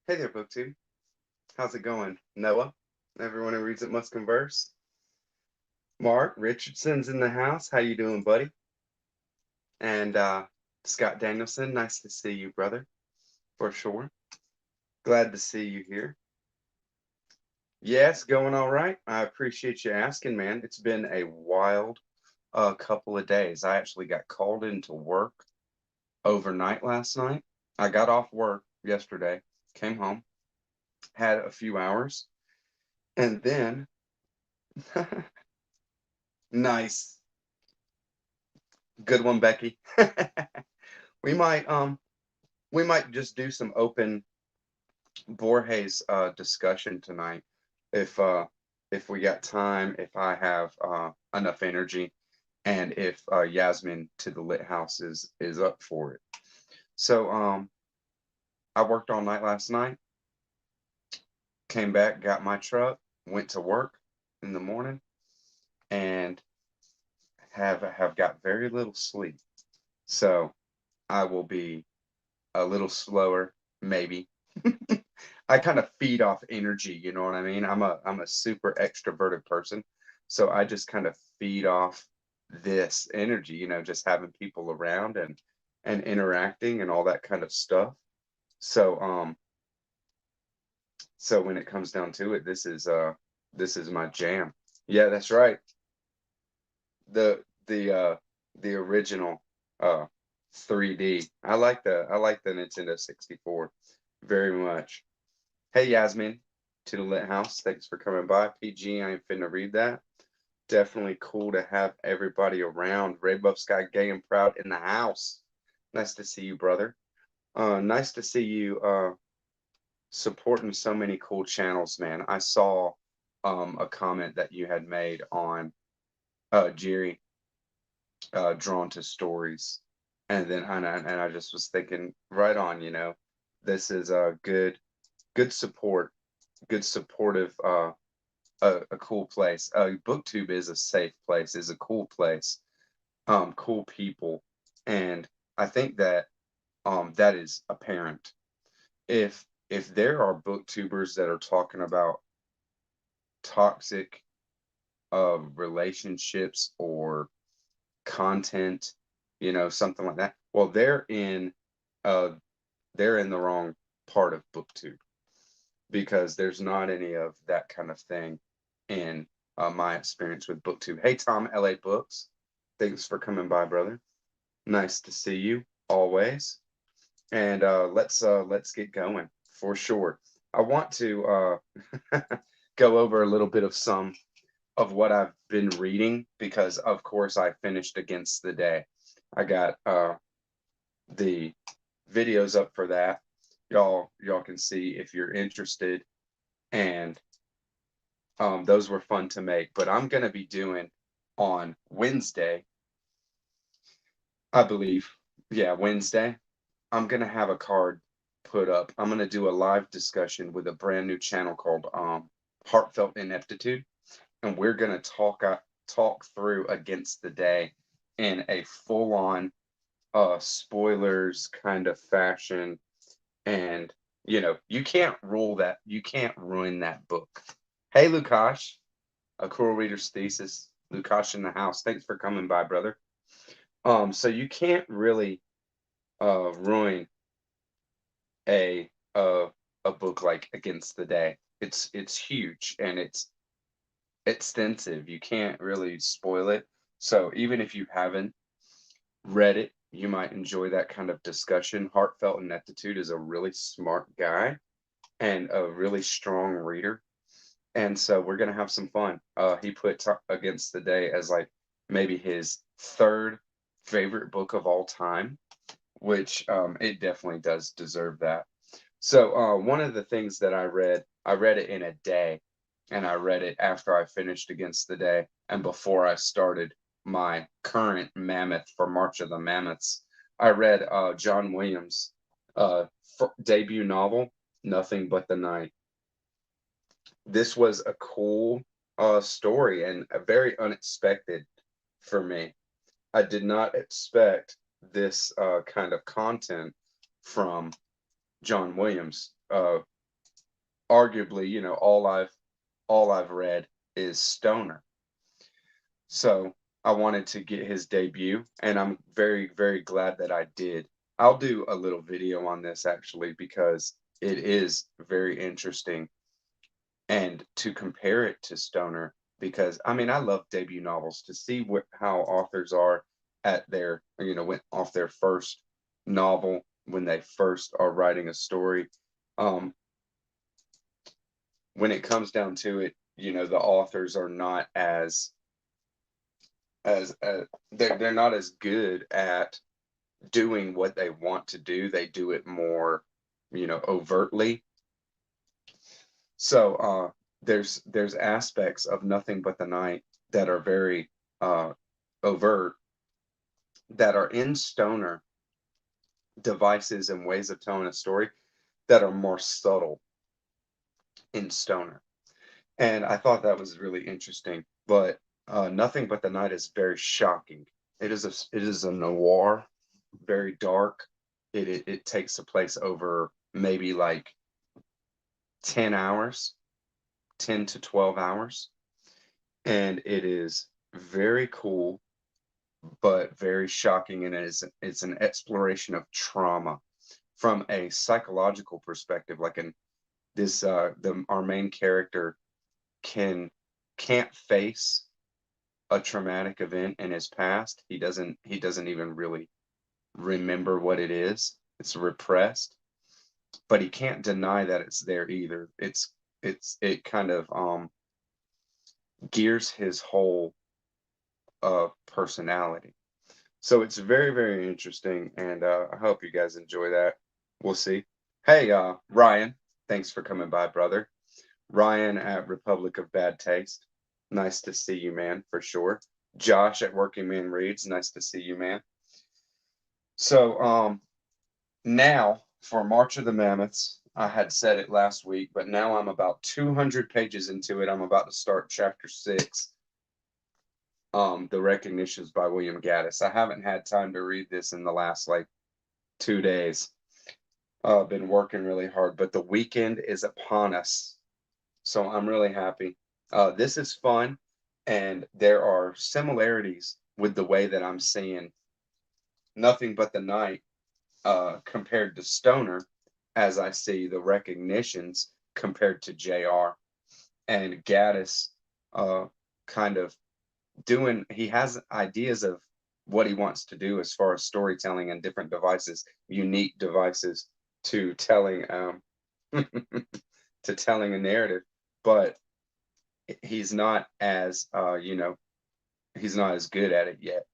Hey there, BookTube. How's it going? Noah, everyone who reads it must converse. Mark Richardson's in the house. How you doing, buddy? And Scott Danielson, nice to see you, brother, for sure. Glad to see you here. Yes, going all right. I appreciate you asking, man. It's been a wild couple of days. I actually got called into work overnight last night. I got off work yesterday, came home, had a few hours, and then nice. Good one, Becky. We might we might just do some open Borges discussion tonight if we got time, if I have enough energy, and if Yasmin to the Lit House is up for it. So I worked all night last night, came back, got my truck, went to work in the morning, and have got very little sleep. So I will be a little slower, maybe. I kind of feed off energy, you know what I mean? I'm a super extroverted person. So I just kind of feed off this energy, just having people around and interacting and all that kind of stuff. So so when it comes down to it, this is my jam. Yeah, that's right. The original uh 3D. I like the Nintendo 64 very much. Hey Yasmin, to the Lit House. Thanks for coming by. PG, I ain't finna read that. Definitely cool to have everybody around. Rainbow Sky Gay and Proud in the house. Nice to see you, brother. Nice to see you supporting so many cool channels, man. I saw a comment that you had made on Jerry drawn to stories. And I just was thinking, right on, this is a good support, good supportive a cool place. Booktube is a safe place, is a cool place, cool people, and I think that that is apparent. If there are booktubers that are talking about toxic relationships or content, something like that, well, uh they're in the wrong part of booktube because there's not any of that kind of thing in my experience with booktube. Hey Tom, LA Books, thanks for coming by, brother. Nice to see you always. And let's get going for sure. I want to go over a little bit of some of what I've been reading because of course I finished Against the Day. I got the videos up for that. Y'all can see if you're interested, and those were fun to make. But I'm gonna be doing on Wednesday, I believe. Yeah, Wednesday. I'm gonna have a card put up. I'm gonna do a live discussion with a brand new channel called Heartfelt Ineptitude, and we're gonna talk through Against the Day in a full on spoilers kind of fashion. And you can't ruin that book. Hey Lukash, a cool reader's thesis. Lukash in the house. Thanks for coming by, brother. So you can't really ruin a uh a book like Against the Day. It's huge and it's extensive. You can't really spoil it. So even if you haven't read it, you might enjoy that kind of discussion. Heartfelt Ineptitude is a really smart guy and a really strong reader. And so we're gonna have some fun. He put Against the Day as like maybe his third favorite book of all time, which it definitely does deserve that. So one of the things that I read it in a day, and I read it after I finished Against the Day and before I started my current Mammoth for March of the Mammoths. I read John Williams' debut novel, Nothing But the Night. This was a cool story and a very unexpected for me. I did not expect this kind of content from John Williams. arguably, you know, all I've read is stoner. So I wanted to get his debut, and I'm very, very glad that I did. I'll do a little video on this actually because it is very interesting, and to compare it to stoner, because I mean I love debut novels, to see how authors are at their, you know, when off their first novel, when they first are writing a story. Um, when it comes down to it, you know, the authors are not as they're not as good at doing what they want to do. They do it more, you know, overtly. So there's aspects of Nothing But the Night that are very overt, that are in stoner devices and ways of telling a story that are more subtle in stoner. And I thought that was really interesting. But Nothing But the Night is very shocking. It is a noir, very dark. It takes a place over maybe like 10 hours, 10 to 12 hours, and it is very cool but very shocking, and it's an exploration of trauma from a psychological perspective. Like in this our main character can can't face a traumatic event in his past. He doesn't even really remember what it is. It's repressed, but he can't deny that it's there either. It kind of gears his whole personality. So it's very, very interesting, and I hope you guys enjoy that. We'll see. Hey, Ryan, thanks for coming by, brother. Ryan at Republic of Bad Taste. Nice to see you, man, for sure. Josh at Working Man Reads. Nice to see you, man. So, now for March of the Mammoths, I had said it last week, but now I'm about 200 pages into it. I'm about to start chapter 6, The Recognitions by William Gaddis. I haven't had time to read this in the last like 2 days. I've been working really hard, but the weekend is upon us, so I'm really happy. This is fun, and there are similarities with the way that I'm seeing Nothing But the Night compared to Stoner, as I see the Recognitions compared to JR. And Gaddis kind of he has ideas of what he wants to do as far as storytelling and different devices, unique devices to telling to telling a narrative, but he's not as he's not as good at it yet.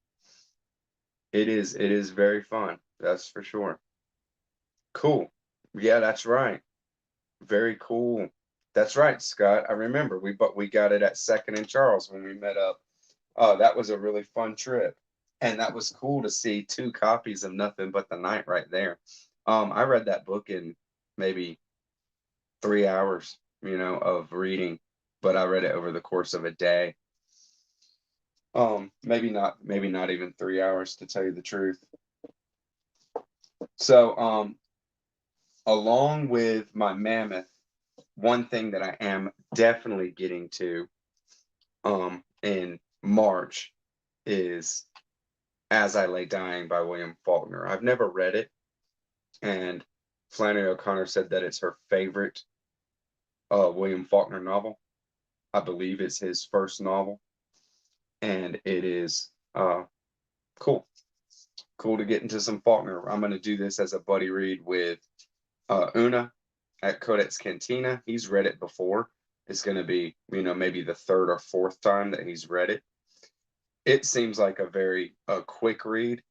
It is very fun, that's for sure. Cool. Yeah, that's right. Very cool. That's right, Scott. I remember we got it at Second and Charles when we met up. That was a really fun trip. And that was cool to see 2 copies of Nothing But the Night right there. I read that book in maybe 3 hours, you know, of reading, but I read it over the course of a day. Maybe not even 3 hours, to tell you the truth. So, along with my mammoth, one thing that I am definitely getting to in March is As I Lay Dying by William Faulkner. I've never read it, and Flannery O'Connor said that it's her favorite William Faulkner novel. I believe it's his first novel, and it is cool. Cool to get into some Faulkner. I'm going to do this as a buddy read with Una at Codex Cantina. He's read it before. It's going to be, you know, maybe the third or fourth time that he's read it. It seems like a very quick read.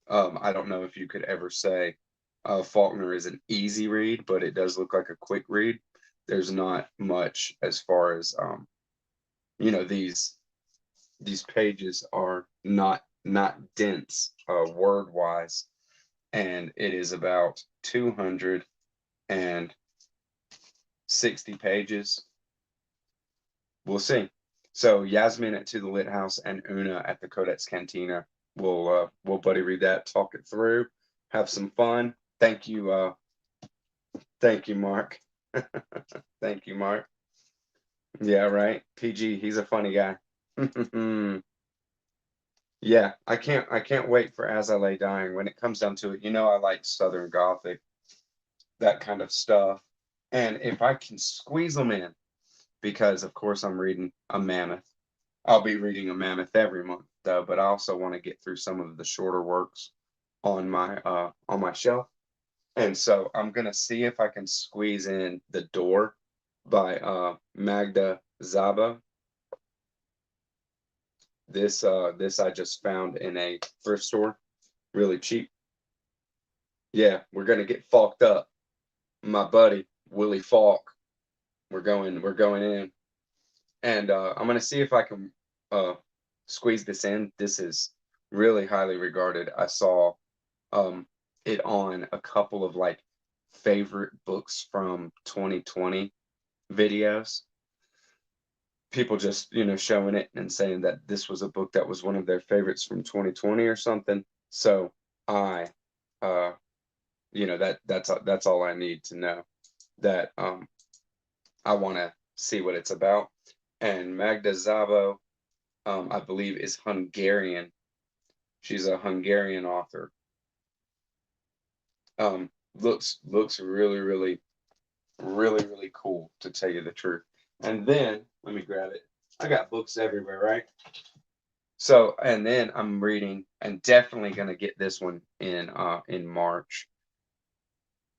I don't know if you could ever say Faulkner is an easy read, but it does look like a quick read. There's not much as far as these pages are not dense word wise, and it is about 260 pages. We'll see. So Yasmin at To the Lit House and Una at the Codex Cantina. We'll buddy read that, talk it through, have some fun. Thank you, Mark. Thank you, Mark. Yeah, right. PG, he's a funny guy. Yeah, I can't wait for As I Lay Dying. When it comes down to it, I like Southern Gothic, that kind of stuff. And if I can squeeze them in, because of course I'm reading a mammoth. I'll be reading a mammoth every month though, but I also want to get through some of the shorter works on my shelf. And so I'm gonna see if I can squeeze in The Door by Magda Szabo. This I just found in a thrift store, really cheap. Yeah, we're gonna get Falked up. My buddy Willie Falk. We're going in, and I'm gonna see if I can uh squeeze this in. This is really highly regarded. I saw um it on a couple of like favorite books from 2020 videos. People just, showing it and saying that this was a book that was one of their favorites from 2020 or something. So I uh that's all I need to know, that I want to see what it's about. And Magda Szabo, I believe, is Hungarian. She's a Hungarian author. Looks really, really, really, really cool, to tell you the truth. And then let me grab it. I got books everywhere, right? So, and then I'm reading, and definitely gonna get this one in March.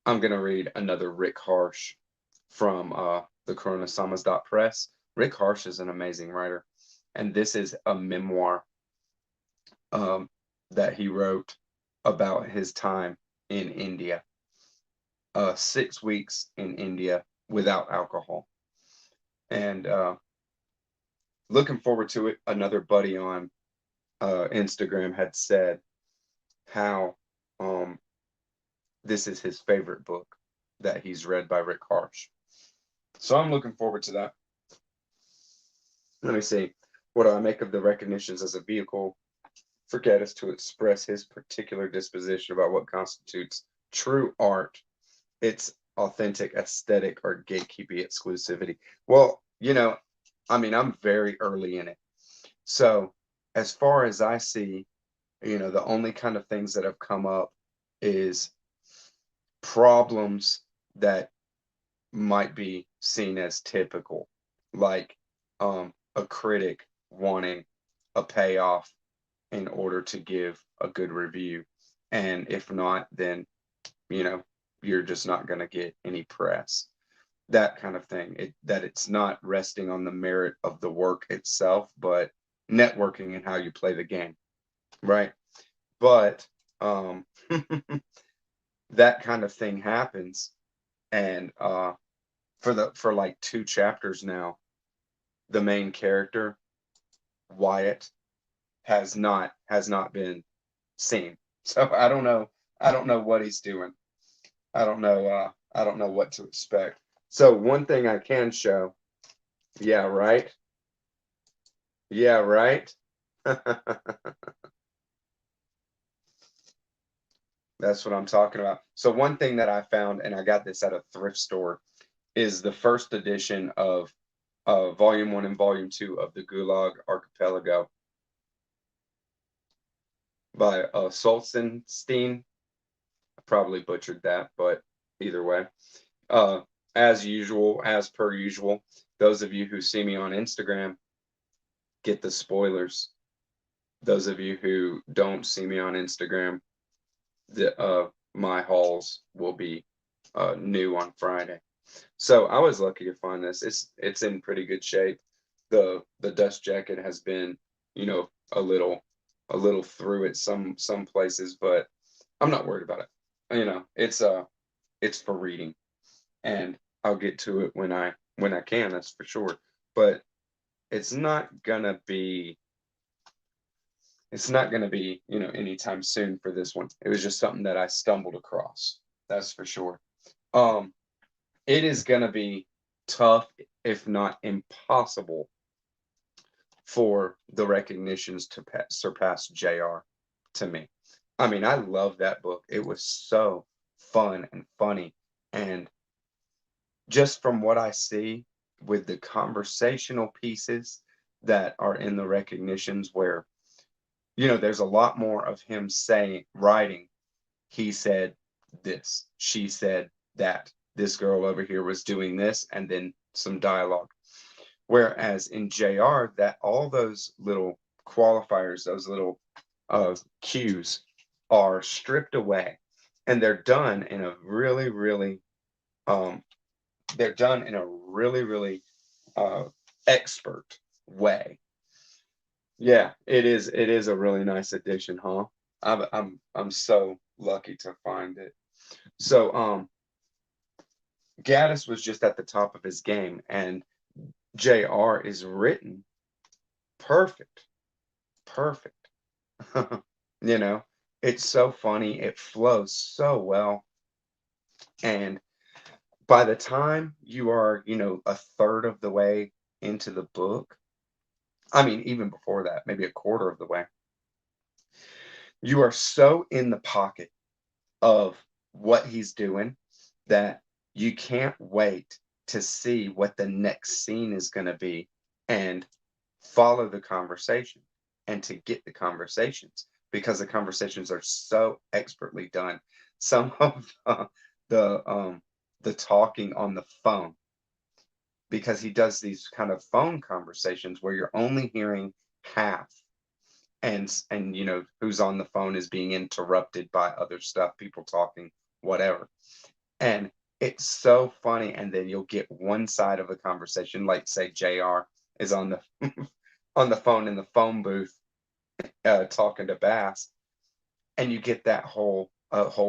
I'm gonna read another Rick Harsch from the Coronasamas Press. Rick Harsch is an amazing writer, and this is a memoir um, that he wrote about his time in India. 6 weeks in India without alcohol, and looking forward to it. Another buddy on Instagram had said how um, this is his favorite book that he's read by Rick Harsch. So I'm looking forward to that. Let me see. What do I make of the recognitions as a vehicle for Gaddis to express his particular disposition about what constitutes true art, its authentic aesthetic, or gatekeeping exclusivity? Well, I'm very early in it. So as far as I see, the only kind of things that have come up is problems that might be seen as typical, like a critic wanting a payoff in order to give a good review. And if not, then, you know, you're just not going to get any press. That kind of thing. That it's not resting on the merit of the work itself, but networking and how you play the game, right? But that kind of thing happens, and for like 2 chapters now, the main character Wyatt has not been seen. So I don't know what he's doing. I don't know what to expect. So one thing I can show, yeah, right? Yeah, right? That's what I'm talking about. So one thing that I found, and I got this at a thrift store, is the first edition of Volume 1 and Volume 2 of the GULAG Archipelago by Solzhenitsyn. I probably butchered that, but either way. Uh, as per usual, those of you who see me on Instagram get the spoilers. Those of you who don't see me on Instagram, my hauls will be new on Friday. So I was lucky to find this. It's in pretty good shape. The dust jacket has been, a little through it some places, but I'm not worried about it. It's for reading, and I'll get to it when I can, that's for sure. But it's not gonna be it's not gonna be, anytime soon for this one. It was just something that I stumbled across. That's for sure. Um, it is gonna be tough, if not impossible, for the recognitions to surpass JR to me. I mean, I love that book. It was so fun and funny, and just from what I see with the conversational pieces that are in the recognitions where, there's a lot more of him writing, he said this, she said that, this girl over here was doing this, and then some dialogue. Whereas in JR, that all those little qualifiers, those little cues are stripped away, and they're done in a really, really, really expert way. Yeah, it is. It is a really nice addition, huh? I'm so lucky to find it. So Gaddis was just at the top of his game, and JR is written perfect, perfect. You know, it's so funny. It flows so well, and by the time you are, a third of the way into the book, I mean, even before that, maybe a quarter of the way, you are so in the pocket of what he's doing that you can't wait to see what the next scene is going to be and follow the conversation and to get the conversations, because the conversations are so expertly done. Some of the talking on the phone, because he does these kind of phone conversations where you're only hearing half, and who's on the phone is being interrupted by other stuff, people talking, whatever. And it's so funny. And then you'll get one side of the conversation, like say JR is on the on the phone in the phone booth talking to Bass, and you get that whole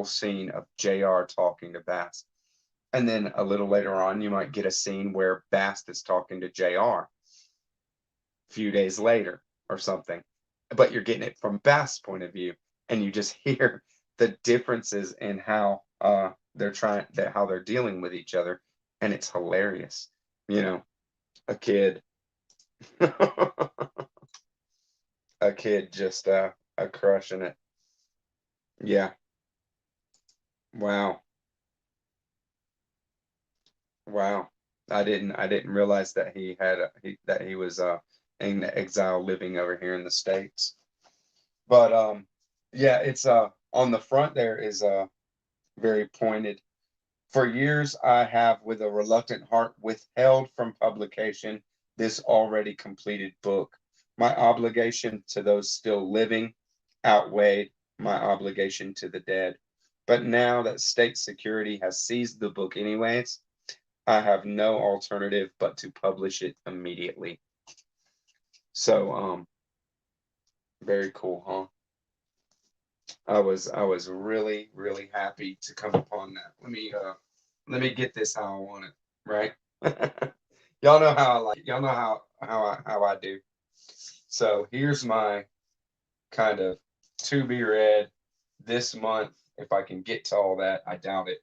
scene of JR talking to Bass. And then a little later on, you might get a scene where Bass is talking to JR a few days later or something, but you're getting it from Bass' point of view, and you just hear the differences in how how they're dealing with each other, and it's hilarious. A kid, a kid just crushing it. Yeah. Wow. Wow. I didn't realize that that he was in exile living over here in the States. But yeah, it's on the front there is very pointed. For years I have with a reluctant heart withheld from publication this already completed book. My obligation to those still living outweighed my obligation to the dead. But now that state security has seized the book anyways, I have no alternative but to publish it immediately. So, very cool, huh? I was really, really happy to come upon that. Let me get this how I want it, right? Y'all know how I like it. Y'all know how I do. So here's my kind of to be read this month. If I can get to all that, I doubt it.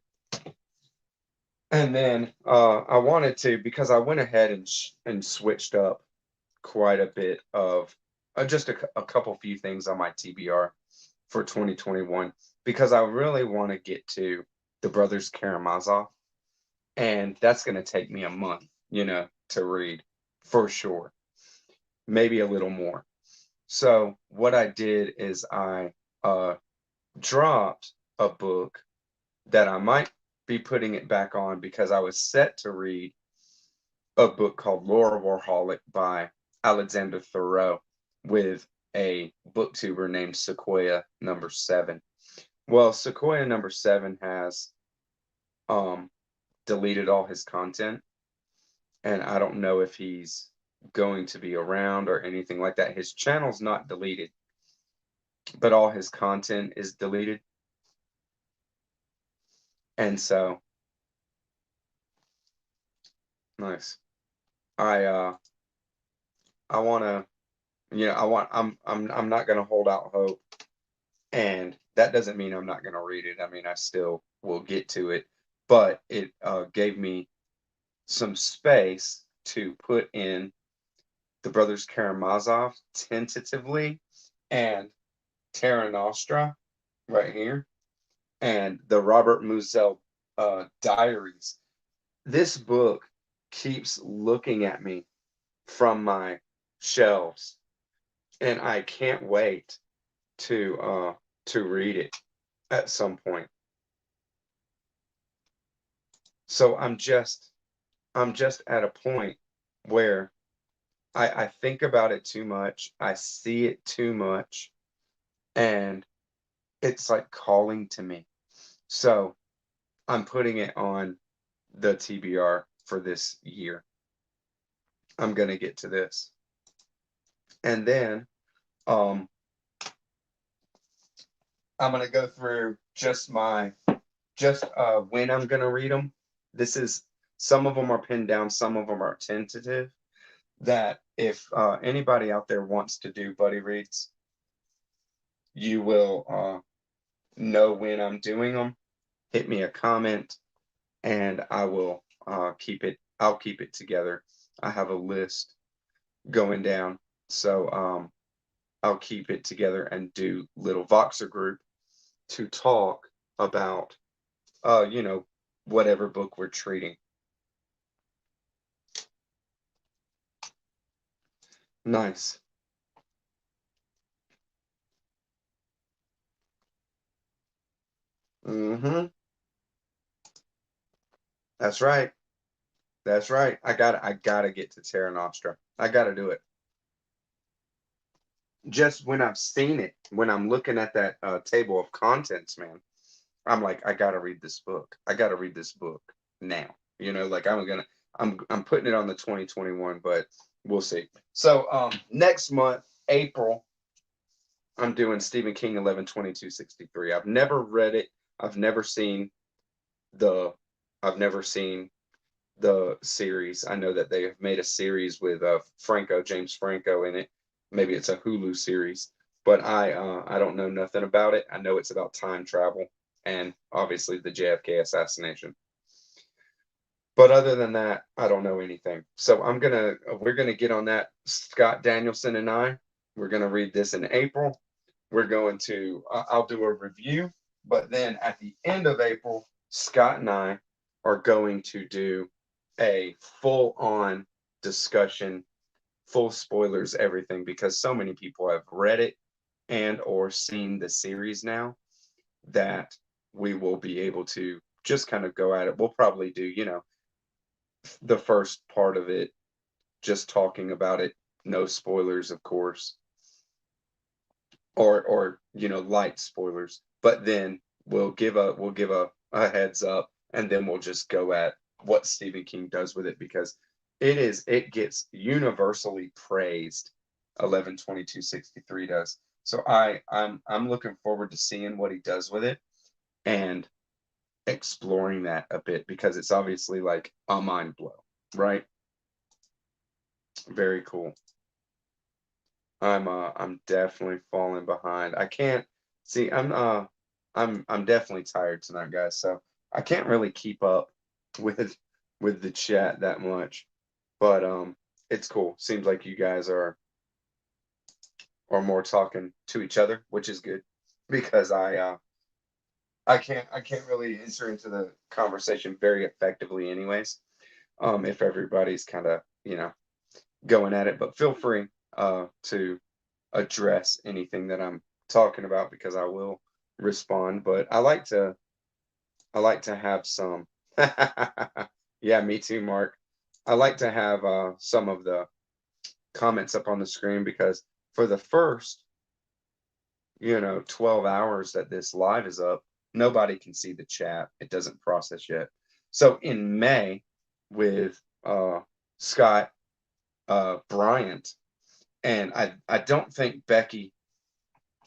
And then I wanted to, because I went ahead and switched up quite a bit of just a couple few things on my TBR for 2021, because I really want to get to the Brothers Karamazov, and that's going to take me a month, to read for sure, maybe a little more. So what I did is I dropped a book that I might be putting it back on, because I was set to read a book called Laura Warholic by Alexander Thoreau with a booktuber named Sequoia number 7. Well, Sequoia number 7 has deleted all his content, and I don't know if he's going to be around or anything like that. His channel's not deleted, but all his content is deleted. And so, nice. I want to, I'm not going to hold out hope, and that doesn't mean I'm not going to read it. I mean, I still will get to it, but it gave me some space to put in the Brothers Karamazov tentatively, and Terra Nostra right here, and the Robert Musil Diaries this book keeps looking at me from my shelves, and I can't wait to read it at some point. So I'm just at a point where I think about it too much, I see it too much, and it's like calling to me. So I'm putting it on the TBR for this year. I'm gonna get to this. And then um I'm gonna go through just when I'm gonna read them. This is Some of them are pinned down, some of them are tentative. That if anybody out there wants to do buddy reads, you will know when I'm doing them. Hit me a comment, and I will keep it. I'll keep it together. I have a list going down, so I'll keep it together and do little Voxer group to talk about you know, whatever book we're treating. Nice. Mm-hmm. That's right. That's right. I gotta get to Terra Nostra. I gotta do it. Just when I've seen it, when I'm looking at that table of contents, man, I'm like, I gotta read this book. I gotta read this book now. You know, like I'm putting it on the 2021, but we'll see. So next month, April, I'm doing Stephen King 11/22/63. I've never read it. I've never seen the I've never seen the series. I know that they have made a series with James Franco in it. Maybe it's a Hulu series, but I don't know nothing about it. I know it's about time travel and obviously the JFK assassination. But other than that, I don't know anything. So we're gonna get on that. Scott Danielson and we're gonna read this in April. We're going to I'll do a review, but then at the end of April, Scott and I are going to do a full-on discussion, full spoilers, everything, because so many people have read it and or seen the series now that we will be able to just kind of go at it. We'll probably do, the first part of it, just talking about it, no spoilers, of course, or light spoilers. But then we'll give a heads up, and then we'll just go at what Stephen King does with it, because it gets universally praised. 11/22/63 does. So I'm looking forward to seeing what he does with it and exploring that a bit, because it's obviously like a mind blow, right? Very cool. I'm definitely falling behind. I can't see I'm definitely tired tonight, guys, so I can't really keep up with with the chat that much. But it's cool. Seems like you guys are more talking to each other, which is good, because I can't really enter into the conversation very effectively anyways. If everybody's kind of, going at it, but feel free to address anything that I'm talking about, because I will respond. But I like to have some. Yeah, me too, Mark. I like to have some of the comments up on the screen, because for the first 12 hours that this live is up, nobody can see the chat. It doesn't process yet. So in May, with Scott Bryant, and I don't think Becky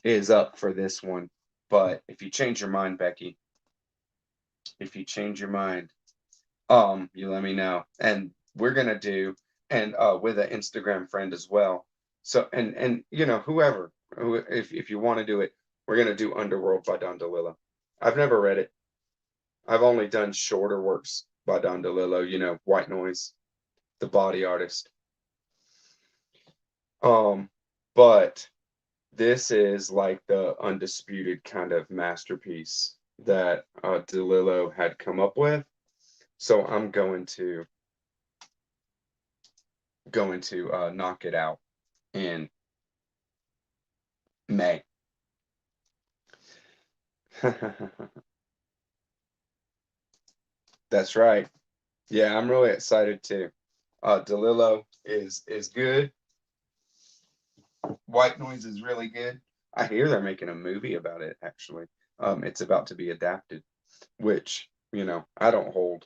is up for this one, but if you change your mind, Becky, if you change your mind, you let me know, and we're gonna do, and with an Instagram friend as well. So and whoever who if you want to do it, we're gonna do Underworld by Don DeLillo. I've never read it. I've only done shorter works by Don DeLillo. White Noise, The Body Artist. But this is like the undisputed kind of masterpiece that DeLillo had come up with. So I'm going to knock it out in May. That's right. Yeah, I'm really excited too. DeLillo is good. White Noise is really good. I hear they're making a movie about it, actually. It's about to be adapted, which, I don't hold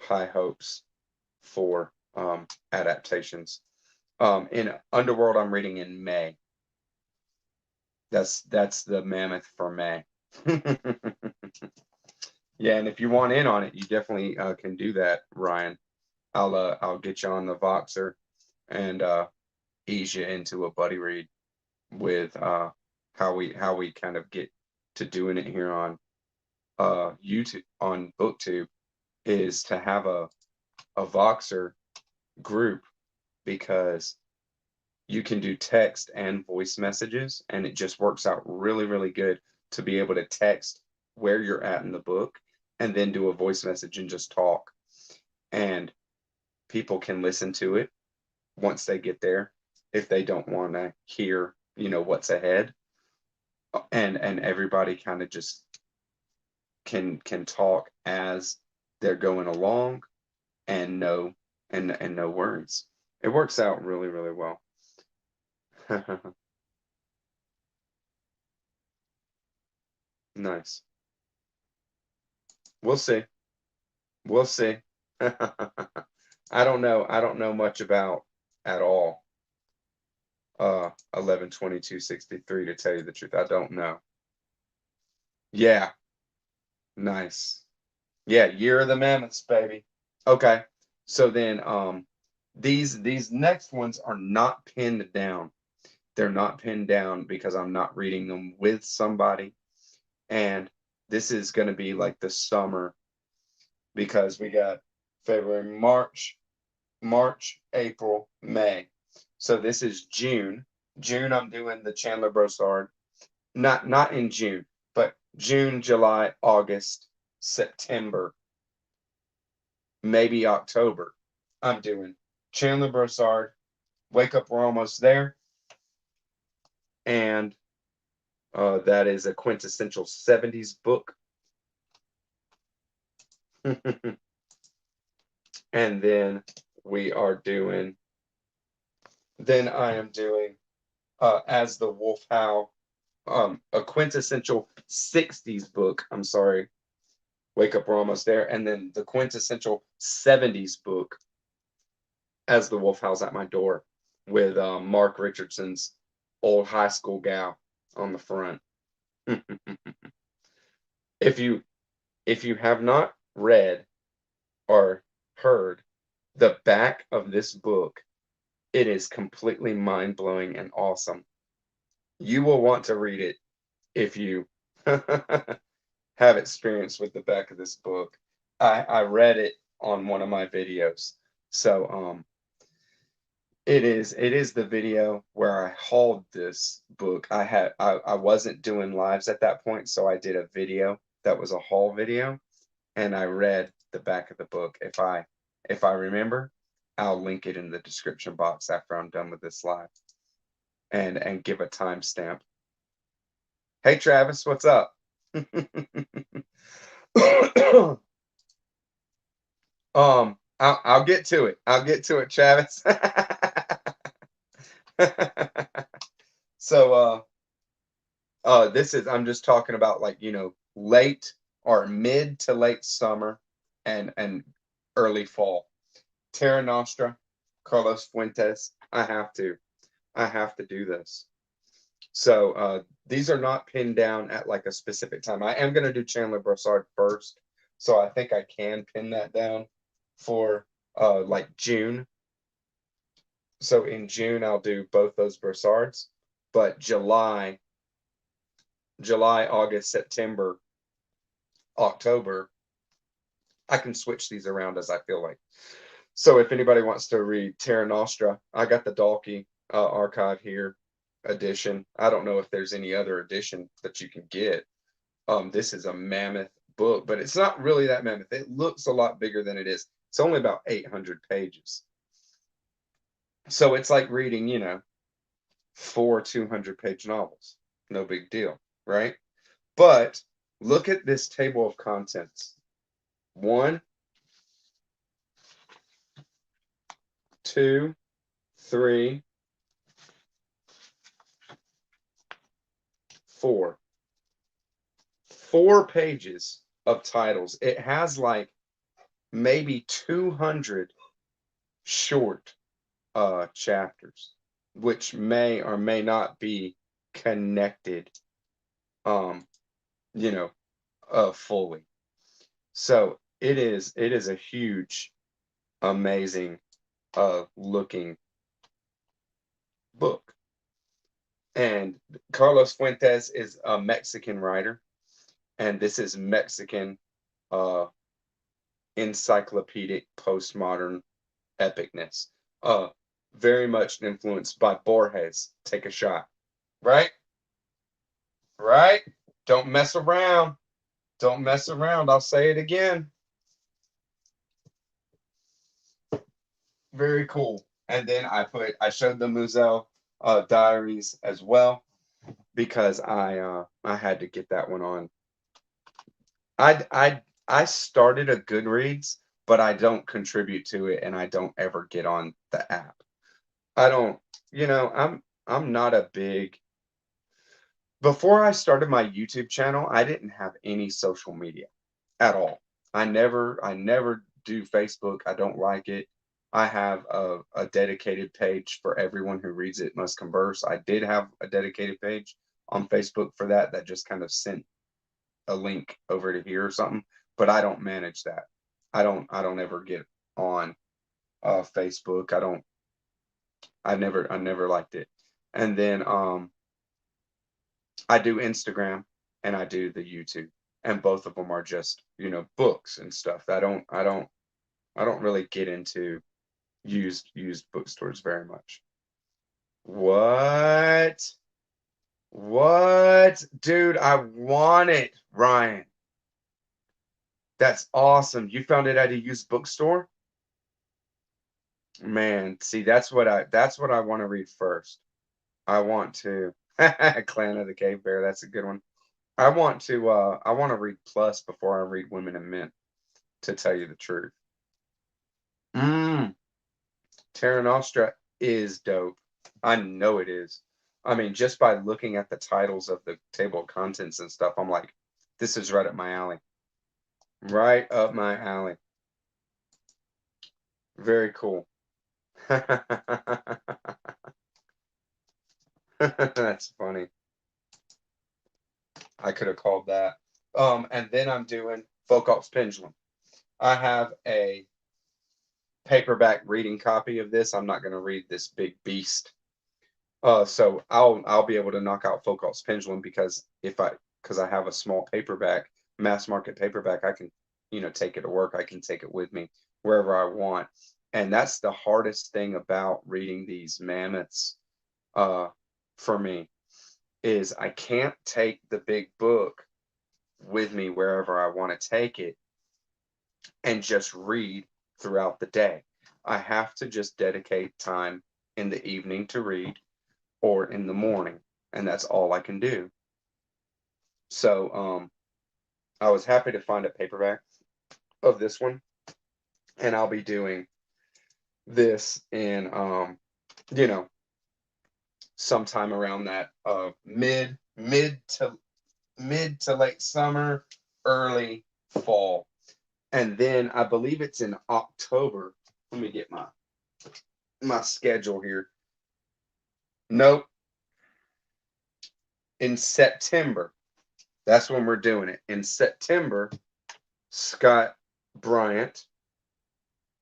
high hopes for adaptations. In Underworld, I'm reading in May. That's the mammoth for May. Yeah, and if you want in on it, you definitely can do that, Ryan. I'll get you on the Voxer and ease you into a buddy read with how we kind of get to doing it here on YouTube, on BookTube, is to have a Voxer group, because you can do text and voice messages, and it just works out really, really good to be able to text where you're at in the book and then do a voice message and just talk. And people can listen to it once they get there if they don't want to hear, what's ahead. And everybody kind of just can talk as they're going along and no words. It works out really, really well. Nice. We'll see. We'll see. I don't know. I don't know much about at all 11/22/63, to tell you the truth. I don't know. Yeah, nice. Yeah, Year of the Mammoths, baby. Okay. So then these next ones are not pinned down. They're not pinned down because I'm not reading them with somebody. And this is going to be like the summer, because we got February, March, April, May. So this is June. June, I'm doing the Chandler Brossard. Not in June, but June, July, August, September, maybe October. I'm doing Chandler Brossard. Wake Up, We're Almost There. And that is a quintessential 70s book. And then I am doing As the Wolf Howl, a quintessential 60s book. I'm sorry. Wake Up, We're Almost There. And then the quintessential 70s book, As the Wolf Howls at My Door, with Mark Richardson's old high school gal on the front. If you have not read or heard the back of this book, it is completely mind-blowing and awesome. You will want to read it if you have experience with the back of this book. I read it on one of my videos. So it is the video where I hauled this book. I wasn't doing lives at that point, so I did a video that was a haul video, and I read the back of the book. If I remember, I'll link it in the description box after I'm done with this live, and give a timestamp. Hey Travis, what's up? I'll get to it. I'll get to it, Travis. So I'm just talking about, like, late or mid to late summer and early fall. Terra Nostra, Carlos Fuentes. I have to do this. So these are not pinned down at like a specific time. I am going to do Chandler Brossard first, so I think I can pin that down for like June. So in June I'll do both those Brossards, but July, August, September, October, I can switch these around as I feel like. So if anybody wants to read Terra Nostra, I got the Dalkey archive here edition. I don't know if there's any other edition that you can get. This is a mammoth book, but it's not really that mammoth. It looks a lot bigger than it is. It's only about 800 pages. So it's like reading, 4 200-page novels. No big deal, right? But look at this table of contents. 1, 2, 3, 4. 4 pages of titles. It has like maybe 200 short chapters, which may or may not be connected, fully. So it is a huge, amazing looking book. And Carlos Fuentes is a Mexican writer, and this is Mexican encyclopedic postmodern epicness. Very much influenced by Borges. Take a shot. Right? Right? Don't mess around. Don't mess around. I'll say it again. Very cool. And then I showed the Musil Diaries as well, because I had to get that one on. I started a Goodreads, but I don't contribute to it, and I don't ever get on the app. I don't, I'm not a big. Before I started my YouTube channel, I didn't have any social media at all. I never do Facebook. I don't like it. I have a dedicated page for everyone who reads it must converse. I did have a dedicated page on Facebook for that just kind of sent a link over to here or something, but I don't manage that. I don't ever get on Facebook. I never liked it. And then I do Instagram and I do the YouTube, and both of them are just, books and stuff. I don't really get into used bookstores very much. What? Dude, I want it, Ryan. That's awesome. You found it at a used bookstore? Man, see, that's what I want to read first. I want to Clan of the Cave Bear, that's a good one. I want to read Plus before I read Women and Men, to tell you the truth. Terra Nostra is dope. I know it is. I mean, just by looking at the titles of the table of contents and stuff, I'm like, this is right up my alley. Right up my alley. Very cool. That's funny. I could have called that. And then I'm doing Foucault's Pendulum. I have a paperback reading copy of this. I'm not going to read this big beast. So I'll be able to knock out Foucault's Pendulum, because I have a small paperback, mass market paperback, I can, take it to work. I can take it with me wherever I want. And that's the hardest thing about reading these mammoths for me, is I can't take the big book with me wherever I want to take it and just read throughout the day. I have to just dedicate time in the evening to read, or in the morning, and that's all I can do. So I was happy to find a paperback of this one, and I'll be doing this in sometime around that mid to late summer, early fall. And then I believe it's in October. Let me get my schedule here. Nope. In September. That's when we're doing it. In September, Scott Bryant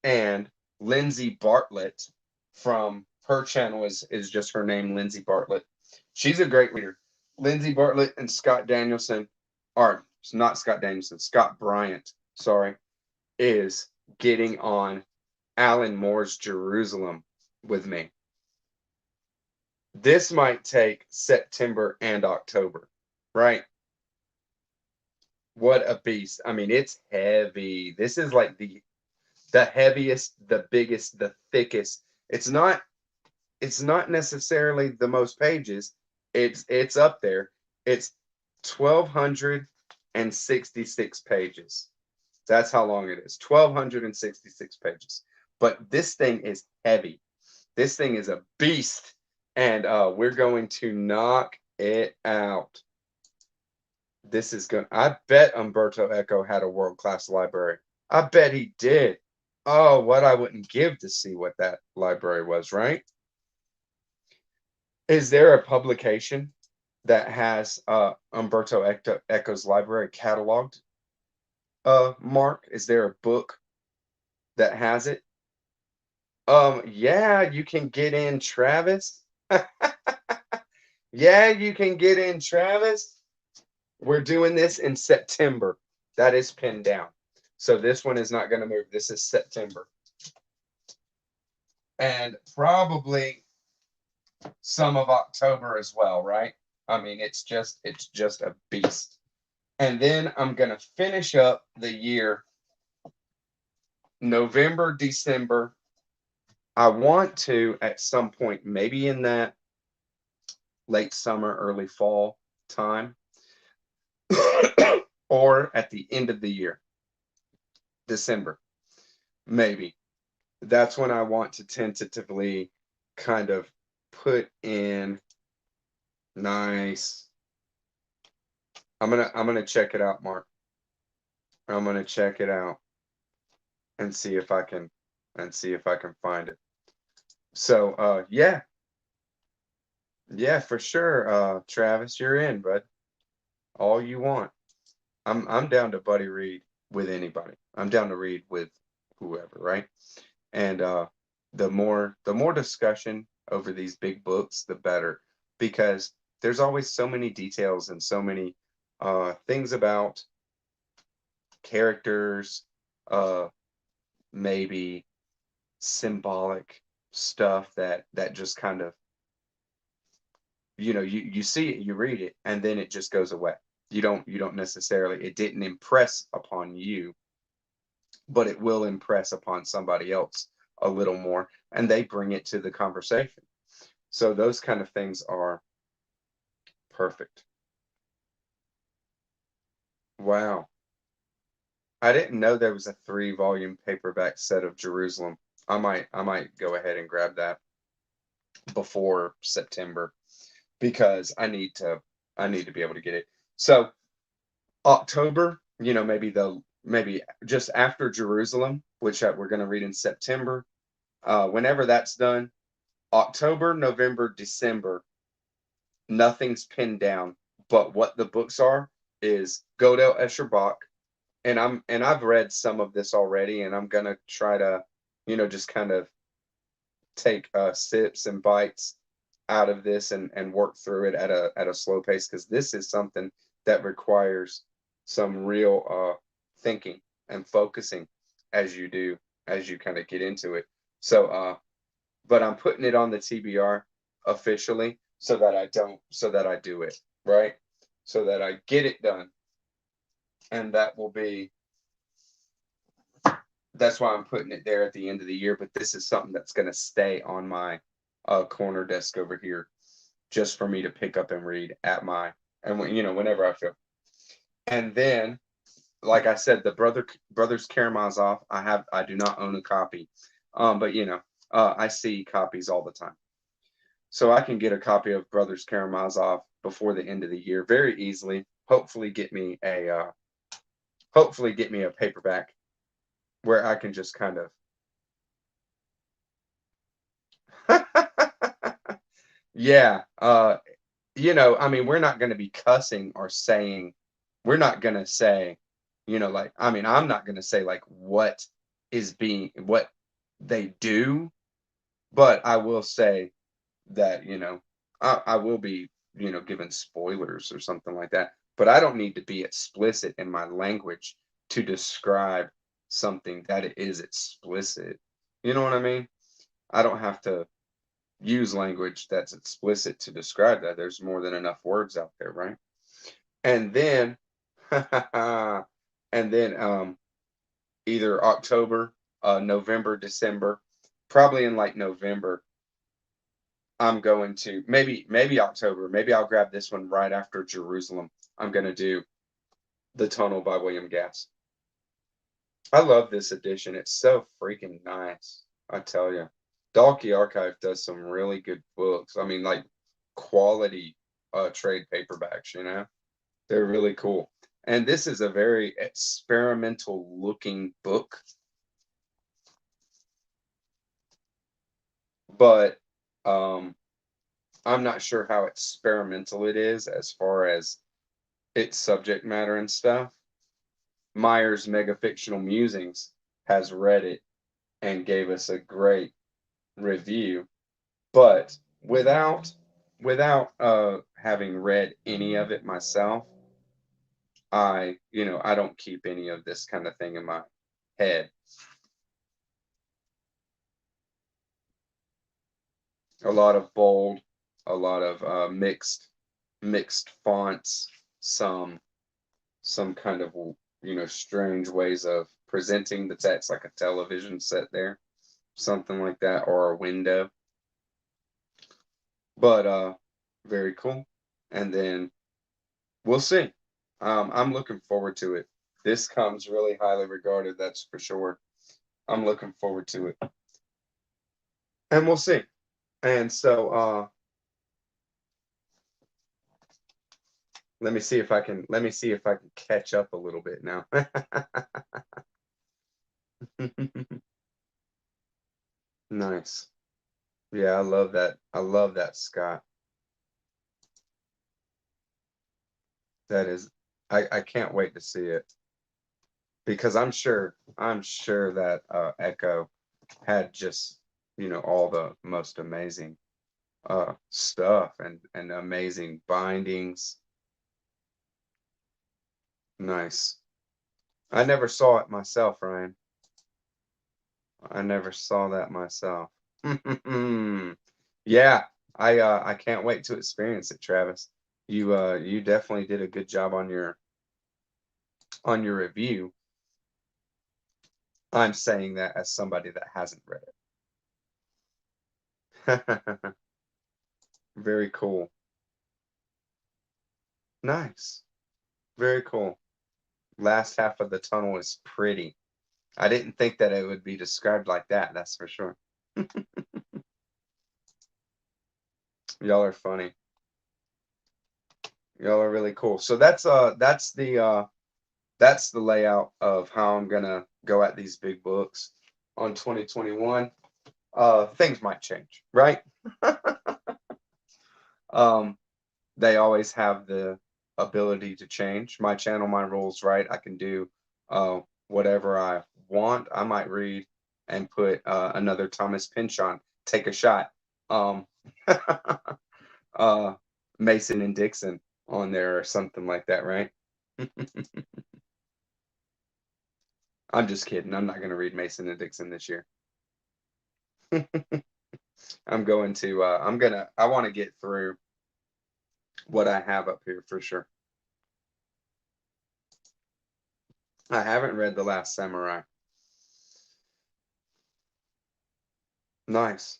and Lindsay Bartlett, from her channel is just her name, Lindsay Bartlett. She's a great reader. Lindsay Bartlett and Scott Bryant, sorry, is getting on Alan Moore's Jerusalem with me. This might take September and October, right? What a beast. I mean, it's heavy. This is like the heaviest, the biggest, the thickest. It's not necessarily the most pages. It's up there. It's 1,266 pages. That's how long it is. 1,266 pages. But this thing is heavy. This thing is a beast. And we're going to knock it out. This is good. I bet Umberto Eco had a world-class library. I bet he did. Oh, what I wouldn't give to see what that library was, right? Is there a publication that has Umberto Eco's library cataloged? Mark, is there a book that has it? Yeah, you can get in, Travis. Yeah, you can get in, Travis. We're doing this in September. That is pinned down. So this one is not going to move. This is September. And probably some of October as well, right? I mean, it's just a beast. And then I'm going to finish up the year November, December. I want to, at some point, maybe in that late summer, early fall time, or at the end of the year, December, maybe. That's when I want to tentatively kind of put in nice. I'm gonna check it out, Mark. I'm gonna check it out and see if I can find it. So yeah, for sure. Travis, you're in, bud. All you want. I'm down to buddy read with anybody. I'm down to read with whoever, right? And the more discussion over these big books, the better, because there's always so many details and so many things about characters, maybe symbolic stuff that just kind of, you see it, you read it, and then it just goes away. You don't necessarily, it didn't impress upon you, but it will impress upon somebody else a little more, and they bring it to the conversation. So those kind of things are perfect. Wow. I didn't know there was a 3-volume paperback set of Jerusalem. I might go ahead and grab that before September, because I need to be able to get it. So October, maybe just after Jerusalem, which we're going to read in September. Whenever that's done, October, November, December, nothing's pinned down. But what the books are is Godel Escher Bach, and I've read some of this already, and I'm gonna try to, just kind of take sips and bites out of this and work through it at a slow pace, because this is something that requires some real thinking and focusing as you kind of get into it. So but I'm putting it on the TBR officially, so that I do it right, so that I get it done. And that's why I'm putting it there at the end of the year. But this is something that's going to stay on my corner desk over here, just for me to pick up and read whenever I feel. And then, like I said, the Brothers Karamazov, I do not own a copy, but I see copies all the time, so I can get a copy of Brothers Karamazov before the end of the year very easily. Hopefully get me a paperback where I can just kind of yeah. I mean, we're not going to be cussing or saying, we're not going to say, like, I mean, I'm not going to say like what they do, but I will say that, I will be, given spoilers or something like that, but I don't need to be explicit in my language to describe something that it is explicit. You know what I mean? I don't have to use language that's explicit to describe that. There's more than enough words out there, right? And then And then either October, November, December, probably in like November, I'm going to maybe October. Maybe I'll grab this one right after Jerusalem. I'm gonna do The Tunnel by William Gass. I love this edition. It's so freaking nice. I tell you. Dalkey Archive does some really good books. I mean, like quality trade paperbacks, you know? They're really cool. And this is a very experimental looking book. But I'm not sure how experimental it is as far as its subject matter and stuff. Meyer's Megafictional Musings has read it and gave us a great review, but without having read any of it myself, I don't keep any of this kind of thing in my head. A lot of bold, a lot of mixed fonts, some kind of strange ways of presenting the text, like a television set there, something like that, or a window. But very cool. And then we'll see. I'm looking forward to it. This comes really highly regarded, that's for sure. I'm looking forward to it. And we'll see. And so let me see if I can catch up a little bit now. Nice. Yeah, I love that. I love that, Scott. That is, I can't wait to see it because I'm sure that Echo had just all the most amazing stuff and amazing bindings. Nice. I never saw it myself, Ryan. I never saw that myself. Yeah, I can't wait to experience it, Travis. You definitely did a good job on your review. I'm saying that as somebody that hasn't read it. Very cool. Nice. Very cool. Last half of the tunnel is pretty. I didn't think that it would be described like that, that's for sure. Y'all are funny. Y'all are really cool. So that's the layout of how I'm gonna go at these big books on 2021. Things might change, right? Um, they always have the ability to change. My channel, my rules, right? I can do whatever I want. I might read and put another Thomas Pynchon, take a shot. Um, uh, Mason and Dixon on there or something like that, right? I'm just kidding. I'm not going to read Mason and Dixon this year. I want to get through what I have up here for sure. I haven't read The Last Samurai. Nice.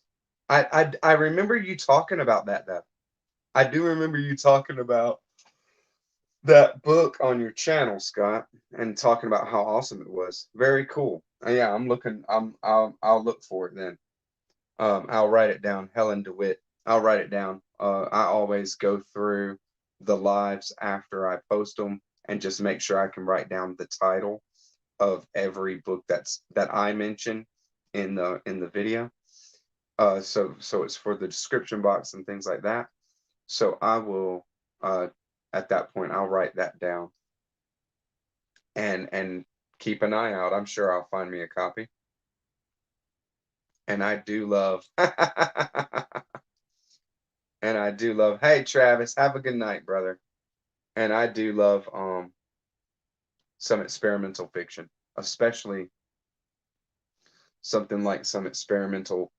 I remember you talking about that though. I do remember you talking about that book on your channel, Scott, and talking about how awesome it was. Very cool. Yeah, I'm looking. I'll look for it then. I'll write it down. Helen DeWitt. I'll write it down. I always go through the lives after I post them and just make sure I can write down the title of every book that I mention in the video. So it's for the description box and things like that. So I will at that point I'll write that down and keep an eye out. I'm sure I'll find me a copy. And I do love and I do love, hey Travis, have a good night, brother. And I do love some experimental fiction, especially something like some experimental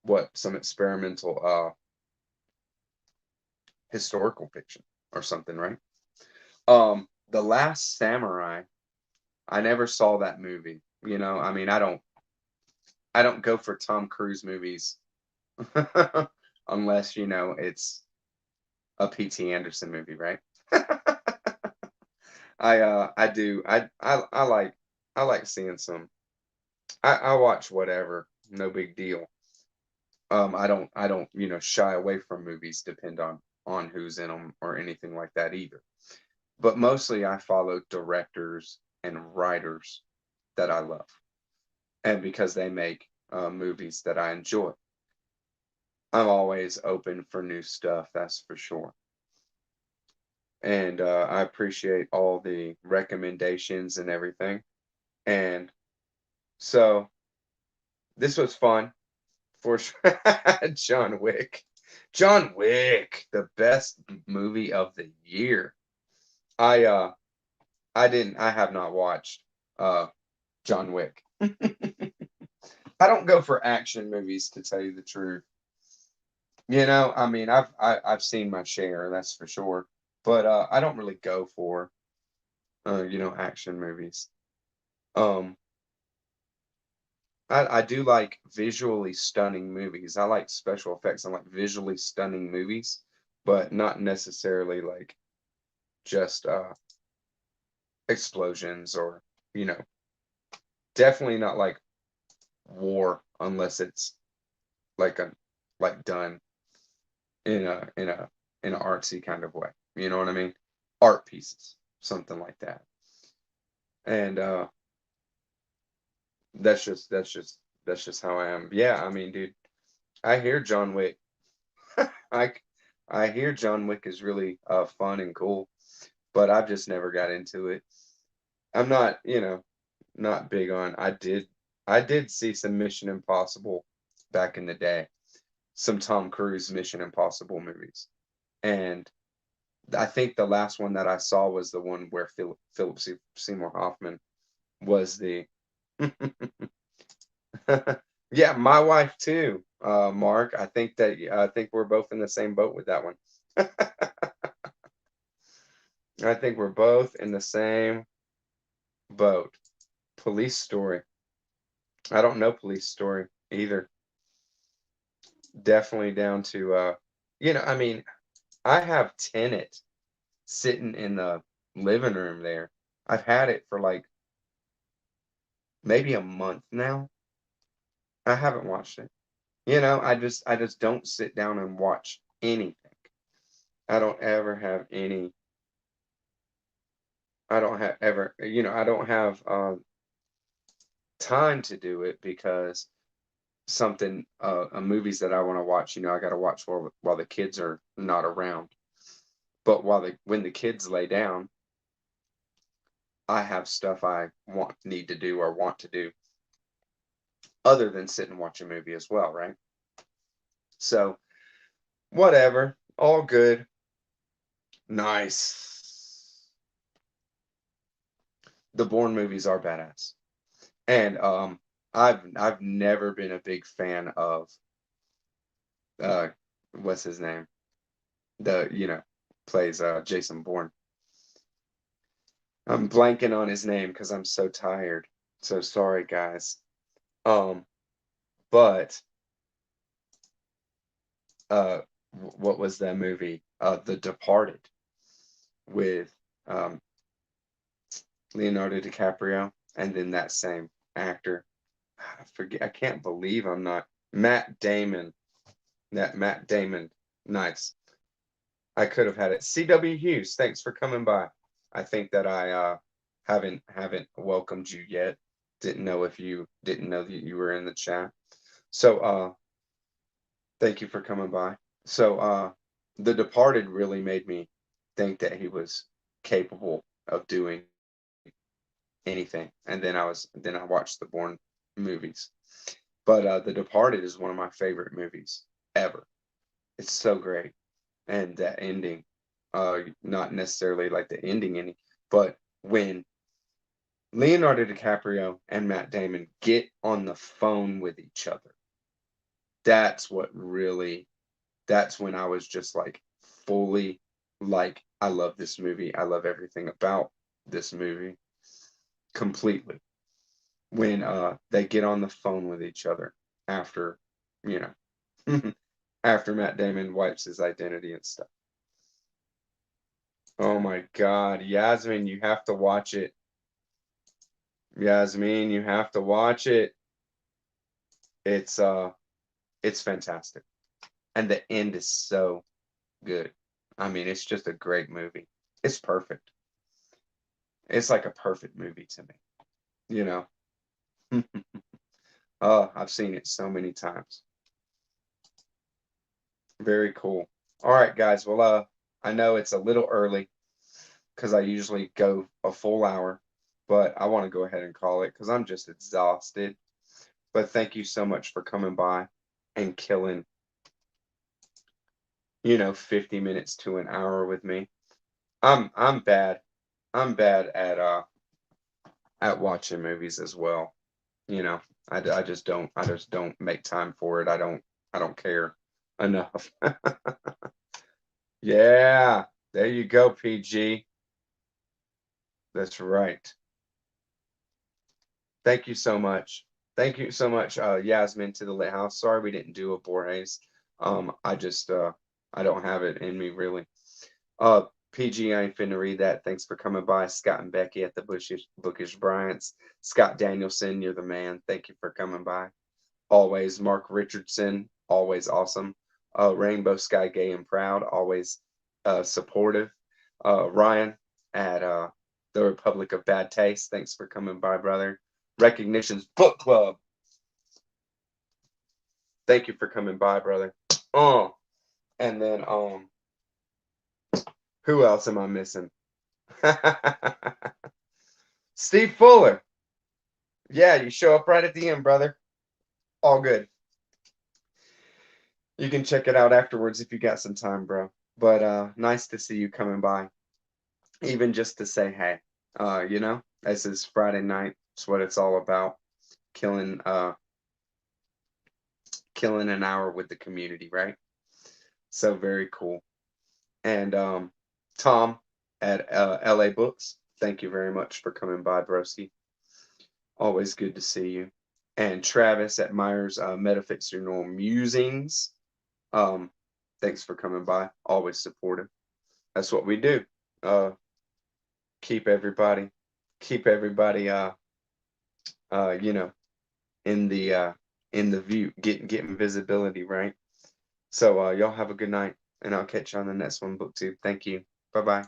historical fiction or something, right? The Last Samurai, I never saw that movie. You know, I mean, I don't go for Tom Cruise movies unless, you know, it's a P.T. Anderson movie, right? I do. I like seeing some. I watch whatever, no big deal. I don't, you know, shy away from movies, depend on who's in them or anything like that either. But mostly I follow directors and writers that I love, and because they make movies that I enjoy. I'm always open for new stuff, that's for sure. And I appreciate all the recommendations and everything. And so this was fun for sure. John Wick. John Wick, the best movie of the year. I uh I have not watched John Wick. I don't go for action movies, to tell you the truth. You know, I mean, I've seen my share, that's for sure. But I don't really go for you know, action movies. Um I do like visually stunning movies. I like special effects. I like visually stunning movies, but not necessarily like just explosions or, you know, definitely not like war unless it's like a like done in an artsy kind of way. You know what I mean? Art pieces, something like that. And that's just how I am. Yeah, I mean, dude, I hear John Wick. I I hear John Wick is really fun and cool, but I've just never got into it. I'm not, you know, not big on. I did see some Mission Impossible back in the day, some Tom Cruise Mission Impossible movies, and I think the last one that I saw was the one where Philip Seymour Hoffman was the. Yeah, my wife too, Mark. I think we're both in the same boat with that one. I think we're both in the same boat. Police Story. I don't know Police Story either. Definitely down to you know, I mean, I have Tenet sitting in the living room there. I've had it for like maybe a month now. I haven't watched it. You know, I just don't sit down and watch anything. I don't ever have any. I don't have ever. You know, I don't have time to do it because something movies that I want to watch. You know, I got to watch while the kids are not around. But when the kids lay down, I have stuff I need to do or want to do other than sit and watch a movie as well, right? So whatever, all good. Nice. The Bourne movies are badass. And I've never been a big fan of uh what's his name? The, you know, plays Jason Bourne. I'm blanking on his name because I'm so tired. So sorry guys. Um but what was that movie? The Departed with um Leonardo DiCaprio and then that same actor. I forget. I can't believe I'm not Matt Damon. That Matt Damon. Nice. I could have had it. C.W. Hughes, thanks for coming by. I think that I haven't welcomed you yet. Didn't know if you didn't know that you were in the chat. So thank you for coming by. So The Departed really made me think that he was capable of doing anything. And then I watched the Bourne movies. But The Departed is one of my favorite movies ever. It's so great. And that ending, not necessarily like the ending, but when Leonardo DiCaprio and Matt Damon get on the phone with each other, that's what really, that's when I was just like fully like, I love this movie. I love everything about this movie completely when they get on the phone with each other after, you know, after Matt Damon wipes his identity and stuff. Oh my God, Yasmin, you have to watch it. Yasmin, you have to watch it. It's fantastic. And the end is so good. I mean, it's just a great movie. It's perfect. It's like a perfect movie to me, you know. Oh, I've seen it so many times. Very cool. All right, guys. Well, I know it's a little early because I usually go a full hour, but I want to go ahead and call it because I'm just exhausted. But thank you so much for coming by and killing, 50 minutes to an hour with me. I'm bad. I'm bad at watching movies as well. You know, I just don't make time for it. I don't care enough. Yeah, there you go, PG. That's right. Thank you so much. Thank you so much, Yasmin to the Lit House. Sorry we didn't do a Borges. I just I don't have it in me really. Uh, PG, I ain't finna read that. Thanks for coming by, Scott and Becky at the Bookish Bryants. Scott Danielson, you're the man. Thank you for coming by. Always Mark Richardson, always awesome. Rainbow Sky Gay and Proud, always supportive. Ryan at the Republic of Bad Taste, thanks for coming by, brother. Recognitions Book Club, thank you for coming by, brother. And then who else am I missing? Steve Fuller. Yeah, you show up right at the end, brother. All good. You can check it out afterwards if you got some time, bro. But nice to see you coming by. Even just to say hey. This is Friday night. It's what it's all about. Killing an hour with the community, right? So very cool. And Tom at LA Books, thank you very much for coming by, broski. Always good to see you. And Travis at Myers Metafictional Musings, thanks for coming by. Always supportive. That's what we do. Uh, keep everybody, keep everybody, you know, in the view, getting visibility, right? So y'all have a good night, and I'll catch you on the next one, BookTube. Thank you. Bye bye.